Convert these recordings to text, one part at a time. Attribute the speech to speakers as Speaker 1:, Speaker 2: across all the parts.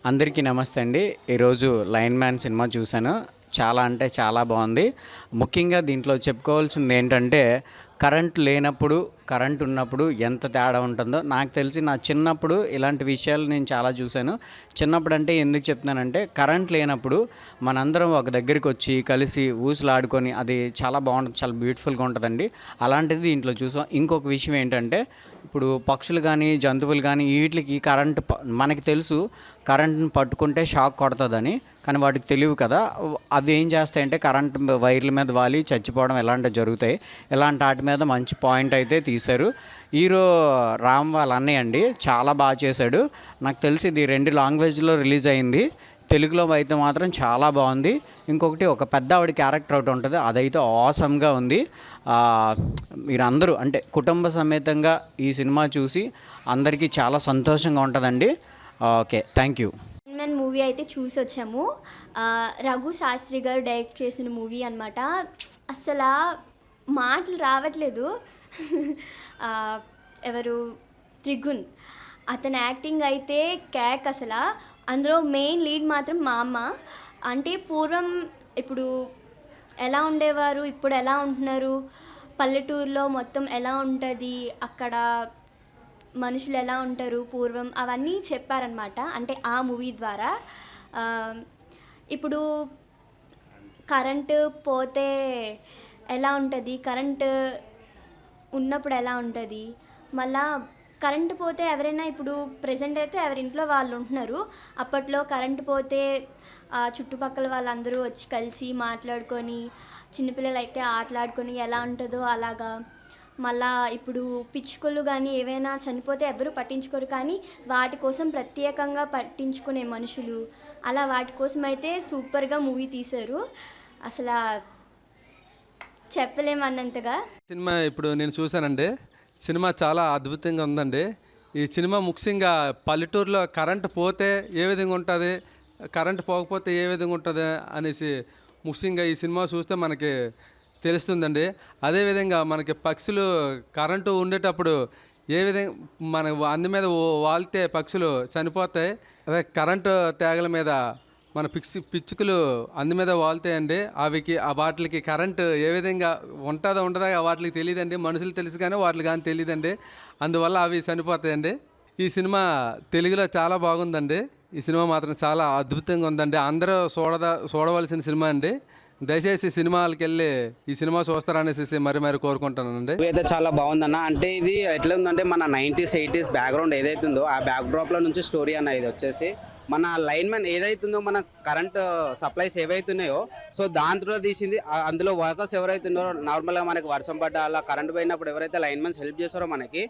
Speaker 1: అందరికీ నమస్తే అండి. ఈరోజు లైన్ మ్యాన్ సినిమా చూశాను. చాలా అంటే చాలా బాగుంది. ముఖ్యంగా దీంట్లో చెప్పుకోవాల్సింది ఏంటంటే, కరెంట్ లేనప్పుడు, కరెంట్ ఉన్నప్పుడు ఎంత తేడా ఉంటుందో నాకు తెలిసి నా చిన్నప్పుడు ఇలాంటి విషయాలు నేను చాలా చూశాను. చిన్నప్పుడు అంటే ఎందుకు చెప్తున్నానంటే, కరెంట్ లేనప్పుడు మనందరం ఒక దగ్గరికి వచ్చి కలిసి ఊసులాడుకొని అది చాలా బాగుంటుంది, చాలా బ్యూటిఫుల్గా ఉంటుందండి. అలాంటిది దీంట్లో చూసాం. ఇంకొక విషయం ఏంటంటే, ఇప్పుడు పక్షులు కానీ జంతువులు కానీ వీటికి కరెంటు మనకి తెలుసు కరెంట్ని పట్టుకుంటే షాక్ కొడుతుందని, కానీ వాటికి తెలియవు కదా. అవి ఏం చేస్తాయంటే కరెంట్ వైర్ల మీద వాలి చచ్చిపోవడం ఇలాంటివి జరుగుతాయి. ఇలాంటి వాటి మీద మంచి పాయింట్ అయితే తీశారు. హీరో రామ్ వాళ్ళ అన్నయ్య అండి, చాలా బాగా చేశాడు. నాకు తెలిసి ఇది 2 లాంగ్వేజ్లో రిలీజ్ అయింది. తెలుగులో అయితే మాత్రం చాలా బాగుంది. ఇంకొకటి ఒక పెద్ద ఆవిడ క్యారెక్టర్ ఒకటి ఉంటుంది, అదైతే ఆసమ్గా ఉంది. మీరందరూ అంటే కుటుంబ సమేతంగా ఈ సినిమా చూసి అందరికీ చాలా సంతోషంగా ఉంటుందండి. Okay, thank you.
Speaker 2: Men movie అయితే చూసి వచ్చాము. రఘు శాస్త్రి గారు డైరెక్ట్ చేసిన మూవీ అనమాట. అసలు మాటలు రావట్లేదు. ఎవరు త్రిగుణ్, అతని యాక్టింగ్ అయితే క్యాక్ అసలు. అందులో మెయిన్ లీడ్ మాత్రం మా అమ్మ. అంటే పూర్వం ఇప్పుడు ఎలా ఉండేవారు, ఇప్పుడు ఎలా ఉంటున్నారు, పల్లెటూరులో మొత్తం ఎలా ఉంటుంది, అక్కడ మనుషులు ఎలా ఉంటారు పూర్వం, అవన్నీ చెప్పారనమాట. అంటే ఆ మూవీ ద్వారా ఇప్పుడు కరెంటు పోతే ఎలా ఉంటుంది, కరెంటు ఉన్నప్పుడు ఎలా ఉంటుంది, మళ్ళా కరెంటు పోతే ఎవరైనా ఇప్పుడు ప్రజెంట్ అయితే ఎవరింట్లో వాళ్ళు ఉంటున్నారు. అప్పట్లో కరెంటు పోతే చుట్టుపక్కల వాళ్ళందరూ వచ్చి కలిసి మాట్లాడుకొని, చిన్నపిల్లలు అయితే ఆటలాడుకొని ఎలా ఉంటుందో అలాగా. మళ్ళా ఇప్పుడు పిచ్చుకలు కానీ ఏవైనా చనిపోతే ఎవరు పట్టించుకోరు, కానీ వాటి కోసం ప్రత్యేకంగా పట్టించుకునే మనుషులు, అలా వాటి కోసం అయితే సూపర్గా మూవీ తీశారు. అసలు చెప్పలేమన్నంతగా.
Speaker 3: సినిమా ఇప్పుడు నేను చూశానండి. సినిమా చాలా అద్భుతంగా ఉందండి. ఈ సినిమా ముఖ్యంగా పల్లెటూరులో కరెంటు పోతే ఏ విధంగా ఉంటుంది, కరెంటు పోకపోతే ఏ విధంగా ఉంటుంది అనేసి ముఖ్యంగా ఈ సినిమా చూస్తే మనకి తెలుస్తుందండి. అదేవిధంగా మనకి పక్షులు కరెంటు ఉండేటప్పుడు ఏ విధంగా మన అందు మీద వాలితే పక్షులు చనిపోతాయి. అదే కరెంటు తీగల మీద మన పిచ్చుకలు అందు మీద వాళ్తాయండి. వాటికి కరెంటు ఏ విధంగా ఉంటుందో ఉండదా వాటికి తెలియదండి. మనుషులు తెలుసు కానీ వాటికి కానీ తెలియదండి. అందువల్ల అవి చనిపోతాయండి. ఈ సినిమా తెలుగులో చాలా బాగుందండి. ఈ సినిమా మాత్రం చాలా అద్భుతంగా ఉందండి. అందరూ చూడవలసిన సినిమా అండి. దయచేసి సినిమాలకు వెళ్ళి ఈ సినిమా చూస్తారనేసి మరి కోరుకుంటానండి.
Speaker 4: అయితే చాలా బాగుందన్న. అంటే ఇది ఎట్లా ఉందంటే మన 90s 80s బ్యాక్గ్రౌండ్ ఏదైతుందో ఆ బ్యాక్డ్రాప్లో నుంచి స్టోరీ అన్న ఇది వచ్చేసి మన లైన్మెన్ ఏదైతుందో మన కరెంట్ సప్లైస్ ఏవైతున్నాయో సో దాంట్లో తీసింది. అందులో వర్కర్స్ ఎవరైతున్నారో నార్మల్గా మనకి వర్షం పడ్డ అలా కరెంట్ పోయినప్పుడు ఎవరైతే లైన్మెన్స్ హెల్ప్ చేస్తారో మనకి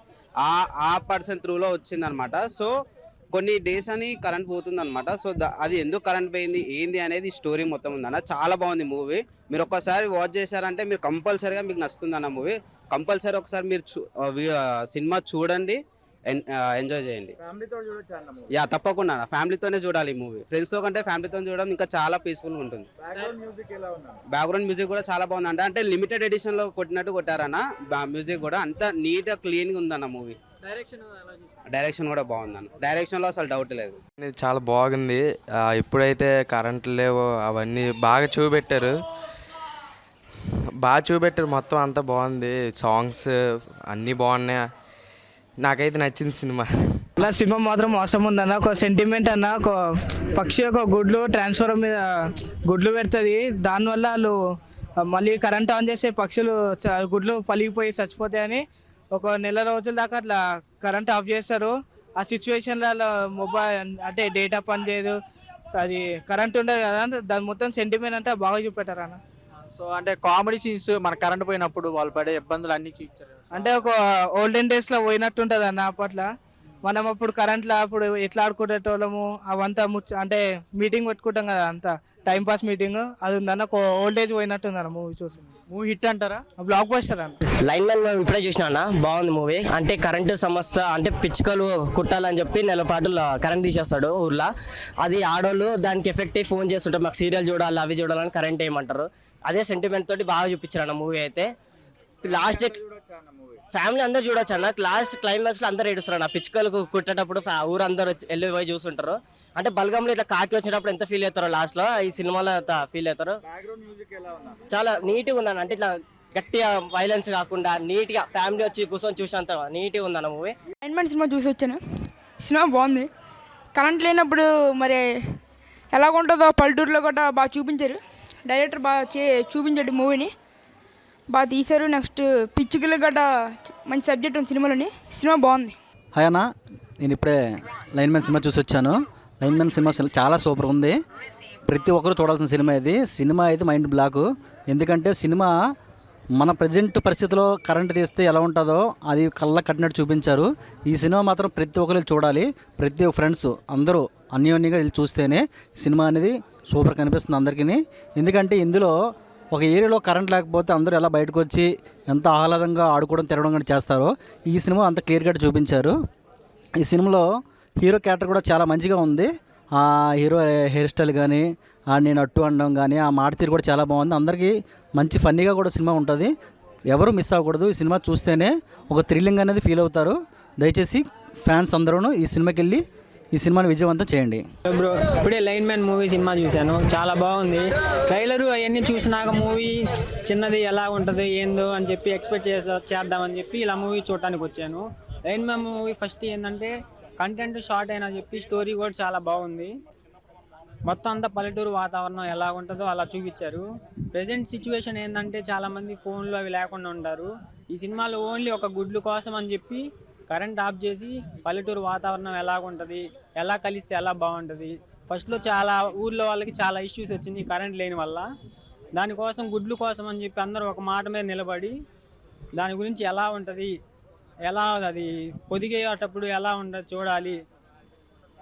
Speaker 4: ఆ పర్సన్ త్రూలో వచ్చిందనమాట. సో కొన్ని డేస్ అని కరెంట్ పోతుందన్నమాట. సో అది ఎందుకు కరెంట్ పోయింది ఏంది అనేది స్టోరీ మొత్తం ఉందన్న. చాలా బాగుంది మూవీ. మీరు ఒక్కసారి వాచ్ చేశారంటే మీరు కంపల్సరీగా మీకు నచ్చుతుంది అన్న మూవీ. కంపల్సరీ ఒకసారి మీరు సినిమా చూడండి, ఎంజాయ్ చేయండి. యా తప్పకుండా ఫ్యామిలీతోనే చూడాలి ఈ మూవీ. ఫ్రెండ్స్తో కంటే ఫ్యామిలీతో చూడడం ఇంకా చాలా పీస్ఫుల్గా ఉంటుంది. బ్యాక్గ్రౌండ్ మ్యూజిక్ కూడా చాలా బాగుంది. అంటే లిమిటెడ్ ఎడిషన్లో కొట్టినట్టు కొట్టారన్న. మ్యూజిక్ కూడా అంత నీట్గా క్లీన్గా ఉందన్న మూవీ. డైరెక్షన్ కూడా బాగుందన్న. డైరెక్షన్లో అసలు డౌట్ లేదు.
Speaker 5: చాలా బాగుంది. ఇప్పుడైతే కరెంట్లు లేవు, అవన్నీ బాగా చూపెట్టారు. మొత్తం అంతా బాగుంది. సాంగ్స్ అన్నీ బాగున్నాయి. నాకైతే నచ్చింది సినిమా.
Speaker 6: ఇలా సినిమా మాత్రం అవసరం ఉందన్న. ఒక సెంటిమెంట్ అన్న, ఒక పక్షి ఒక గుడ్లు ట్రాన్స్ఫర్ మీద గుడ్లు పెడుతుంది. దానివల్ల వాళ్ళు మళ్ళీ కరెంట్ ఆన్ చేసే పక్షులు గుడ్లు పలిగిపోయి చచ్చిపోతాయని ఒక నెల రోజుల దాకా అట్లా కరెంట్ ఆఫ్ చేస్తారు. ఆ సిచ్యువేషన్లో మొబైల్ అంటే డేటా పని చేయదు, అది కరెంట్ ఉండదు కదా. దాని మొత్తం సెంటిమెంట్ అంటే బాగా చూపెట్టారు అన్న.
Speaker 7: సో అంటే కామెడీ సీన్స్ మన కరెంట్ పోయినప్పుడు వాళ్ళు పడే ఇబ్బందులు అన్నీ చూపించారు.
Speaker 6: అంటే ఒక ఓల్డెన్ డేస్లో పోయినట్టు ఉంటుంది అన్న. అప్పట్లో మనం అప్పుడు కరెంట్లో అప్పుడు ఎట్లా ఆడుకునేటోళ్ళము అవంతా అంటే మీటింగ్ పెట్టుకుంటాం కదా, అంతా టైంపాస్ మీటింగ్ అది ఉందన్న. ఒక ఓల్డేజ్ పోయినట్టు ఉందన్న మూవీ చూసి.
Speaker 7: మూవీ హిట్ అంటారా?
Speaker 6: బ్లాక్ బస్టర్ అన్న.
Speaker 8: లైన్ మ్యాన్ ఇప్పుడే చూసినా అన్న, బాగుంది మూవీ. అంటే కరెంటు సమస్య అంటే పిచ్చుకలు కుట్టాలని చెప్పి నెల పాటు కరెంట్ తీసేస్తాడు ఊర్లో. అది ఆడోళ్ళు దానికి ఎఫెక్ట్ అయ్యి ఫోన్ చేస్తుంటారు, మాకు సీరియల్ చూడాలి అవి చూడాలని కరెంట్ వేయమంటారు. అదే సెంటిమెంట్ తోటి బాగా చూపించారు అన్న మూవీ అయితే. లాస్ట్ ఫ్యామిలీ అందరు చూడొచ్చు అన్న. లాస్ట్ క్లైమాక్స్ లో అందరు ఏడుస్తారు అన్న. పిచ్చుకలకు కుట్టేటప్పుడు ఊరందరూ వెళ్ళి పోయి చూస్తుంటారు. అంటే బల్గంలో ఇట్లా కాకి వచ్చేటప్పుడు ఎంత ఫీల్ అవుతారో లాస్ట్ లో ఈ సినిమాలో ఫీల్ అవుతారు. చాలా నీట్గా ఉందన్న. అంటే ఇట్లా గట్టిగా వైలెన్స్ కాకుండా నీట్గా ఫ్యామిలీ వచ్చి కూర్చొని చూసేంత నీట్గా ఉందన్న మూవీ.
Speaker 9: లైన్మెన్ సినిమా చూసి వచ్చాను. సినిమా బాగుంది. కరెంట్ లేనప్పుడు మరి ఎలా ఉంటుందో పల్లెటూరులో కూడా బాగా చూపించారు. డైరెక్టర్ బాగా చూపించాడు మూవీని, బాగా తీశారు. నెక్స్ట్ పిచ్చుకలు గట్రా మంచి సబ్జెక్ట్ ఉంది సినిమాలోని. సినిమా బాగుంది.
Speaker 10: హాయ్ అన్న, నేను ఇప్పుడే లైన్మెన్ సినిమా చూసి వచ్చాను. లైన్మెన్ సినిమా చాలా సూపర్ ఉంది. ప్రతి ఒక్కరు చూడాల్సిన సినిమా ఇది. సినిమా అయితే మైండ్ బ్లాక్. ఎందుకంటే సినిమా మన ప్రజెంట్ పరిస్థితిలో కరెంట్ తీస్తే ఎలా ఉంటుందో అది కళ్ళ కట్టినట్టు చూపించారు. ఈ సినిమా మాత్రం ప్రతి ఒక్కరు చూడాలి. ప్రతి ఫ్రెండ్స్ అందరూ అన్యోన్యంగా వెళ్ళి చూస్తేనే సినిమా అనేది సూపర్ కనిపిస్తుంది అందరికీ. ఎందుకంటే ఇందులో ఒక ఏరియాలో కరెంట్ లేకపోతే అందరూ ఎలా బయటకు వచ్చి ఎంత ఆహ్లాదంగా ఆడుకోవడం తిరగడం కానీ చేస్తారో ఈ సినిమా అంత క్లియర్ కట్ చూపించారు. ఈ సినిమాలో హీరో క్యారెక్టర్ కూడా చాలా మంచిగా ఉంది. ఆ హీరో హెయిర్ స్టైల్ కానీ నేను అట్టు అనడం కానీ ఆ మాట తీరు కూడా చాలా బాగుంది. అందరికీ మంచి ఫన్నీగా కూడా సినిమా ఉంటుంది. ఎవరు మిస్ అవ్వకూడదు. ఈ సినిమా చూస్తేనే ఒక థ్రిల్లింగ్ అనేది ఫీల్ అవుతారు. దయచేసి ఫ్యాన్స్ అందరూ ఈ సినిమాకి వెళ్ళి ఈ సినిమాని విజయవంతం చేయండి.
Speaker 6: బ్రో ఇప్పుడే లైన్ మ్యాన్ మూవీ సినిమా చూశాను. చాలా బాగుంది. ట్రైలరు అవన్నీ చూసినాక మూవీ చిన్నది ఎలా ఉంటుంది ఏందో అని చెప్పి ఎక్స్పెక్ట్ చేద్దామని చెప్పి ఇలా మూవీ చూడటానికి వచ్చాను. లైన్ మ్యాన్ మూవీ ఫస్ట్ ఏంటంటే కంటెంట్ షార్ట్ అయినా చెప్పి స్టోరీ కూడా చాలా బాగుంది. మొత్తం అంతా పల్లెటూరు వాతావరణం ఎలా ఉంటుందో అలా చూపించారు. ప్రజెంట్ సిచ్యువేషన్ ఏంటంటే చాలామంది ఫోన్లు అవి లేకుండా ఉంటారు. ఈ సినిమాలో ఓన్లీ ఒక గుడ్లు కోసం అని చెప్పి కరెంట్ ఆఫ్ చేసి పల్లెటూరు వాతావరణం ఎలా ఉంటుంది, ఎలా కలిస్తే ఎలా బాగుంటుంది. ఫస్ట్లో చాలా ఊర్లో వాళ్ళకి చాలా ఇష్యూస్ వచ్చింది కరెంట్ లేని వల్ల. దానికోసం గుడ్లు కోసం అని చెప్పి అందరూ ఒక మాట మీద నిలబడి దాని గురించి ఎలా ఉంటుంది, ఎలా అది పొదిగేటప్పుడు ఎలా ఉండదు చూడాలి.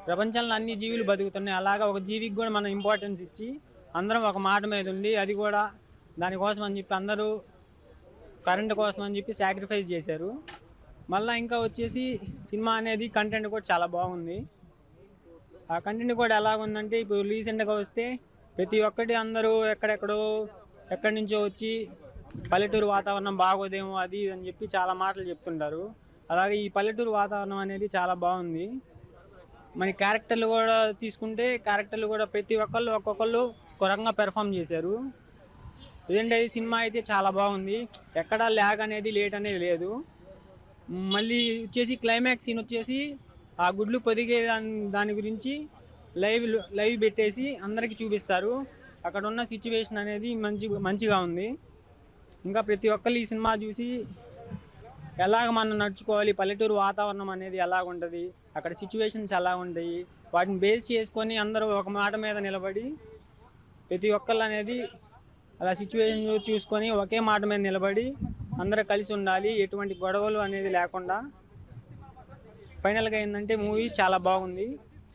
Speaker 6: ప్రపంచంలో అన్ని జీవులు బతుకుతున్నాయి, అలాగా ఒక జీవికి కూడా మనం ఇంపార్టెన్స్ ఇచ్చి అందరం ఒక మాట మీద ఉండి అది కూడా దానికోసం అని చెప్పి అందరూ కరెంట్ కోసం అని చెప్పి సాక్రిఫైస్ చేశారు. మళ్ళీ ఇంకా వచ్చేసి సినిమా అనేది కంటెంట్ కూడా చాలా బాగుంది. ఆ కంటెంట్ కూడా ఎలాగుందంటే ఇప్పుడు రీసెంట్గా వస్తే ప్రతి ఒక్కటి అందరూ ఎక్కడి నుంచో వచ్చి పల్లెటూరు వాతావరణం బాగోదేమో అది అని చెప్పి చాలా మాటలు చెప్తుంటారు. అలాగే ఈ పల్లెటూరు వాతావరణం అనేది చాలా బాగుంది. మన క్యారెక్టర్లు కూడా తీసుకుంటే క్యారెక్టర్లు కూడా ప్రతి ఒక్కొక్కళ్ళు ఒక రకంగా పెర్ఫామ్ చేశారు. ప్రజెంట్ అయితే సినిమా అయితే చాలా బాగుంది. ఎక్కడా ల్యాగ్ అనేది లేట్ అనేది లేదు. మళ్ళీ వచ్చేసి క్లైమాక్స్ సీన్ వచ్చేసి ఆ గుడ్లు పొదిగే దాని గురించి లైవ్ పెట్టేసి అందరికీ చూపిస్తారు. అక్కడ ఉన్న సిచ్యువేషన్ అనేది మంచిగా ఉంది. ఇంకా ప్రతి ఒక్కళ్ళు ఈ సినిమా చూసి ఎలాగ మనం నడుచుకోవాలి, పల్లెటూరు వాతావరణం అనేది ఎలాగ ఉంటుంది, అక్కడ సిచ్యువేషన్స్ ఎలా ఉంటాయి, వాటిని బేస్ చేసుకొని అందరూ ఒక మాట మీద నిలబడి ప్రతి ఒక్కళ్ళు అనేది అలా సిచ్యువేషన్ చూసుకొని ఒకే మాట మీద నిలబడి అందరూ కలిసి ఉండాలి, ఎటువంటి గొడవలు అనేది లేకుండా. ఫైనల్గా ఏంటంటే మూవీ చాలా బాగుంది.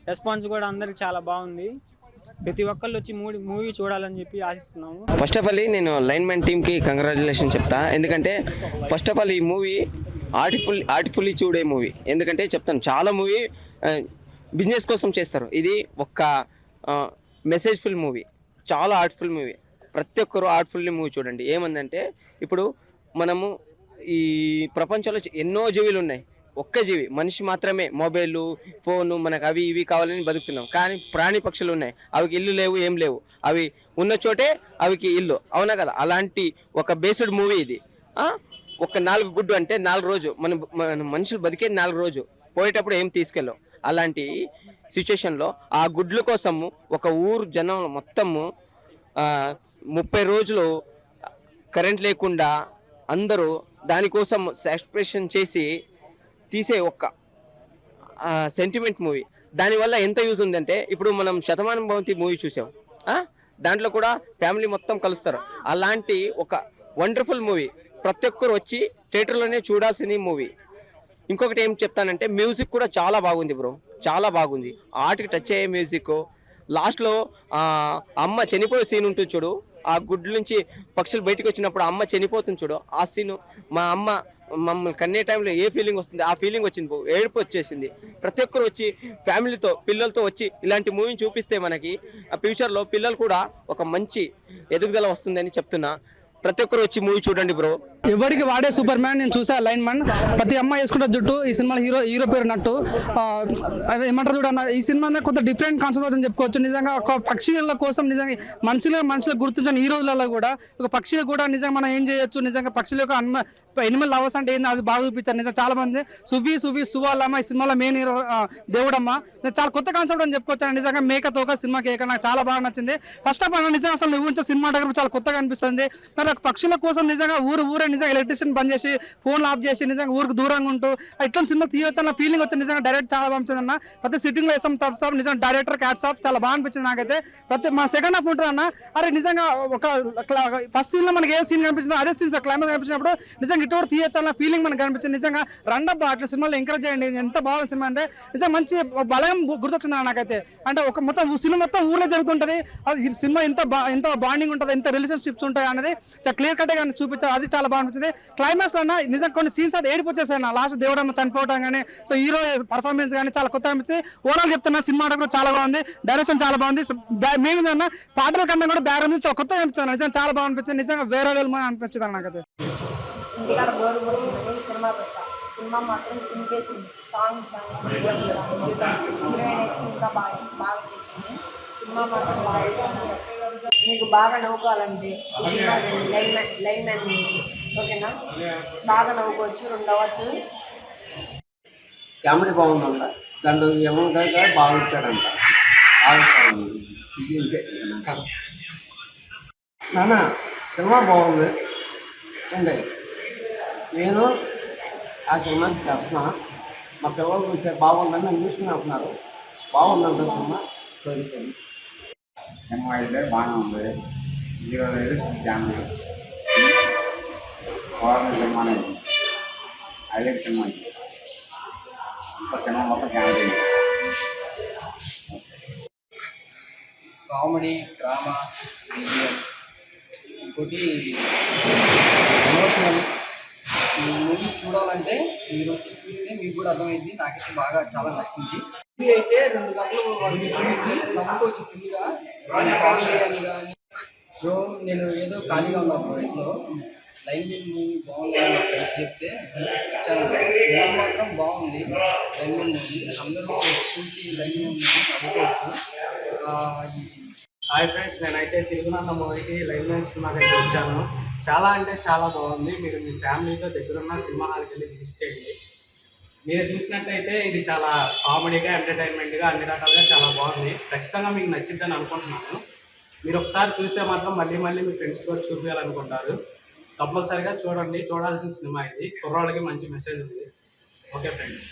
Speaker 6: రెస్పాన్స్ కూడా అందరికి చాలా బాగుంది. ప్రతి ఒక్కళ్ళు వచ్చి మూవీ చూడాలని చెప్పి ఆశిస్తున్నాము.
Speaker 11: ఫస్ట్ ఆఫ్ ఆల్ నేను లైన్ మ్యాన్ టీమ్కి కంగ్రాచులేషన్ చెప్తా. ఎందుకంటే ఫస్ట్ ఆఫ్ ఆల్ ఈ మూవీ ఆర్టిఫుల్లీ చూడే మూవీ. ఎందుకంటే చెప్తాను, చాలా మూవీ బిజినెస్ కోసం చేస్తారు. ఇది ఒక్క మెసేజ్ఫుల్ మూవీ, చాలా ఆర్ట్ఫుల్ మూవీ. ప్రతి ఒక్కరు ఆర్ట్ఫుల్లీ మూవీ చూడండి. ఏమందంటే ఇప్పుడు మనము ఈ ప్రపంచంలో ఎన్నో జీవులు ఉన్నాయి, ఒక్క జీవి మనిషి మాత్రమే మొబైల్ ఫోను మనకు అవి ఇవి కావాలని బతుకుతున్నాం. కానీ ప్రాణి పక్షులు ఉన్నాయి, అవికి ఇల్లు లేవు, ఏం లేవు. అవి ఉన్న చోటే అవికి ఇల్లు, అవునా కదా? అలాంటి ఒక బేస్డ్ మూవీ ఇది. ఒక 4 గుడ్డు అంటే 4 రోజు మన మనుషులు బతికేది 4 రోజు, పోయేటప్పుడు ఏం తీసుకెళ్ళాం. అలాంటి సిచ్యుయేషన్లో ఆ గుడ్ల కోసము ఒక ఊరు జనం మొత్తము 30 రోజులు కరెంట్ లేకుండా అందరూ దానికోసం సాక్రిఫికేషన్ చేసి తీసే ఒక సెంటిమెంట్ మూవీ. దానివల్ల ఎంత యూజ్ ఉందంటే ఇప్పుడు మనం శతమానం భవంతి మూవీ చూసాం, దాంట్లో కూడా ఫ్యామిలీ మొత్తం కలుస్తారు. అలాంటి ఒక వండర్ఫుల్ మూవీ ప్రతి ఒక్కరు వచ్చి థియేటర్లోనే చూడాల్సిన మూవీ. ఇంకొకటి ఏం చెప్తానంటే మ్యూజిక్ కూడా చాలా బాగుంది బ్రో, చాలా బాగుంది. ఆర్ట్కి టచ్ అయ్యే మ్యూజిక్. లాస్ట్లో అమ్మ చనిపోయే సీన్ ఉంటుంది చూడు, ఆ గుడ్ల నుంచి పక్షులు బయటకు వచ్చినప్పుడు అమ్మ చనిపోతుంది చూడు, ఆ సీను మా అమ్మ మమ్మల్ని కన్నే టైంలో ఏ ఫీలింగ్ వస్తుంది ఆ ఫీలింగ్ వచ్చింది, ఏడుపు వచ్చేసింది. ప్రతి ఒక్కరు వచ్చి ఫ్యామిలీతో పిల్లలతో వచ్చి ఇలాంటి మూవీని చూపిస్తే మనకి ఆ ఫ్యూచర్లో పిల్లలు కూడా ఒక మంచి ఎదుగుదల వస్తుందని చెప్తున్నా. ప్రతి ఒక్కరు వచ్చి మూవీ చూడండి బ్రో.
Speaker 6: ఎవరికి వాడే సూపర్ మ్యాన్ నేను చూసా లైన్ మ్యాన్ ప్రతి అమ్మాయి వేసుకుంటే జుట్టు ఈ సినిమాలో హీరో పేరు నట్టు ఏమంటారు చూడన్న ఈ సినిమా కొంత డిఫరెంట్ కాన్సెప్ట్ అని చెప్పుకోవచ్చు. నిజంగా ఒక పక్షుల కోసం నిజంగా మనుషులకు గుర్తించని ఈ రోజులలో కూడా ఒక పక్షులు కూడా నిజంగా మనం ఏం చేయొచ్చు, నిజంగా పక్షుల యొక్క ఎనిమల్ లవర్స్ అంటే ఏంది అది బాగా చూపించారు. నిజంగా చాలా మంది సువాలమ్మ ఈ సినిమాలో మెయిన్ హీరో దేవుడమ్మ చాలా కొత్త కాన్సెప్ట్ అని చెప్పుకోవచ్చు. నిజంగా మేకతోక సినిమా కేక నాకు చాలా బాగా నచ్చింది. ఫస్ట్ ఆఫ్ ఆల్ నిజంగా అసలు ఊహించే సినిమా దగ్గర చాలా కొత్తగా అనిపిస్తుంది. మరి పక్షుల కోసం నిజంగా ఊరే నిజంగా ఎలక్ట్రిషియన్ బంద్ చేసి ఫోన్లు ఆఫ్ చేసి నిజంగా ఊరికి దూరంగా ఉంటూ ఇట్లా సినిమా తీయొచ్చు అన్న ఫీలింగ్ వచ్చింది. నిజంగా డైరెక్ట్ చాలా బాగుంటుంది అన్న. ప్రతి సిట్టింగ్ లో వేసాం టప్స్ ఆఫ్ నిజంగా డైరెక్టర్ క్యాట్స్ ఆఫ్ చాలా బాగా అనిపించింది నాకైతే. మా సెకండ్ హాఫ్ ఉంటుంది అన్న. అరే నిజంగా ఒక ఫస్ట్ సీన్ లో మనకి ఏ సీన్ కనిపించిందో అదే సీన్ క్లైమాక్స్ కనిపించినప్పుడు నిజంగా ఇటు తీయొచ్చు అన్న ఫీలింగ్ మనకు కనిపించింది. నిజంగా రండబ్బా అట్లా సినిమాలో ఎంకరేజ్ చేయండి. ఎంత బాగుంది సినిమా అంటే నిజంగా మంచి బలం గుర్తొచ్చింది నాకైతే. అంటే ఒక సినిమా మొత్తం ఊర్లో జరుగుతుంటది. అది సినిమా ఎంత బాండింగ్ ఉంటుంది, ఎంత రిలేషన్షిప్స్ ఉంటాయి అనేది చాలా క్లియర్ కట్ గా చూపించారు. అది చాలా బాగా అనిపించింది. క్లైమాక్స్ లో నిజంగా కొన్ని సీన్స్ అది ఏడిపోచ్చేసాయి నా లాస్ట్ దేవుడమ్మ చనిపోవడం కానీ సో హీరో పర్ఫార్మెన్స్ కానీ చాలా కొత్త అనిపించింది. ఓవరాల్ చెప్తున్నా సినిమా చాలా బాగుంది, డైరెక్షన్ చాలా బాగుంది. మెయిన్ ఏదన్నా పాటల కన్నా కూడా బ్యాక్గ్రౌండ్ చాలా కొత్తగా అనిపించింది. నిజంగా చాలా బాగా అనిపించింది. నిజంగా వేరే లెవెల్ అనిపించింది నాకైతే.
Speaker 12: ఇంటికాడ బోర్ కొడుతుంది సినిమాకి వచ్చా. సినిమా మాత్రం సింపేసింది. సాంగ్స్ కానీ హీరోయిన్ అయితే ఇంకా బాగా చేసింది. సినిమా మాత్రం బాగా చేసింది. మీకు బాగా నవ్వుకోవాలంటే ఈ సినిమా లైన్ మ్యాన్ ఓకేనా, బాగా నవ్వుకోవచ్చు. 2 hours
Speaker 4: కామెడీ బాగుందంట. దాంట్లో ఏమన్నా బాగా ఇచ్చాడంట. నాన్న సినిమా బాగుంది అండి. నేను ఆ సినిమాకి దర్శన మా పిల్లలు చూసే బాగుందని నన్ను చూసుకుని అంటున్నారు. బాగుందంట సినిమా.
Speaker 13: సినిమా అయితే బాగానే ఉంది. హీరో అయితే జాన్వీ సినిమా హైలైట్ సినిమా. ఇంకో సినిమా మొత్తం ఫ్యామిలీ
Speaker 1: కామెడీ డ్రామా విజువల్ ఇంకోటి ఎమోషనల్. ఈ మూవీ చూడాలంటే మీరు వచ్చి చూస్తే మీకు కూడా అర్థమైంది. నాకైతే బాగా చాలా నచ్చింది. మూవీ అయితే 2 గంటలు వాళ్ళు చూసి నమ్ముకోవచ్చు ఫుల్గా. కామెడీ అని కానీ బ్రో నేను ఏదో ఖాళీగా ఉన్నాను బ్రో ఇంట్లో లైన్ మ్యాన్ మూవీ బాగుందని మా ఫ్రెండ్స్ చెప్తే వచ్చాను. మూవీ మాత్రం బాగుంది. లైన్ మ్యాన్ మూవీ అందరూ చూసి లైన్ మ్యాన్ మూవీ చదువుకోవచ్చు.
Speaker 6: హాయ్ ఫ్రెండ్స్, నేనైతే తిరుగునన్న మూవీకి లైన్ మ్యాన్ సినిమాకి అయితే వచ్చాను. చాలా అంటే చాలా బాగుంది. మీరు మీ ఫ్యామిలీతో దగ్గరున్న సినిమా హాల్కి వెళ్ళి విజిట్ చేయండి. మీరు చూసినట్టయితే ఇది చాలా కామెడీగా ఎంటర్టైన్మెంట్గా అన్ని రకాలుగా చాలా బాగుంది. ఖచ్చితంగా మీకు నచ్చిద్దని అనుకుంటున్నాను. మీరు ఒకసారి చూస్తే మాత్రం మళ్ళీ మీ ఫ్రెండ్స్ కూడా చూపించాలనుకుంటారు. కంపల్సరీగా చూడండి. చూడాల్సిన సినిమా ఇది. కుర్రాళ్ళకి మంచి మెసేజ్ ఉంది. Okay friends.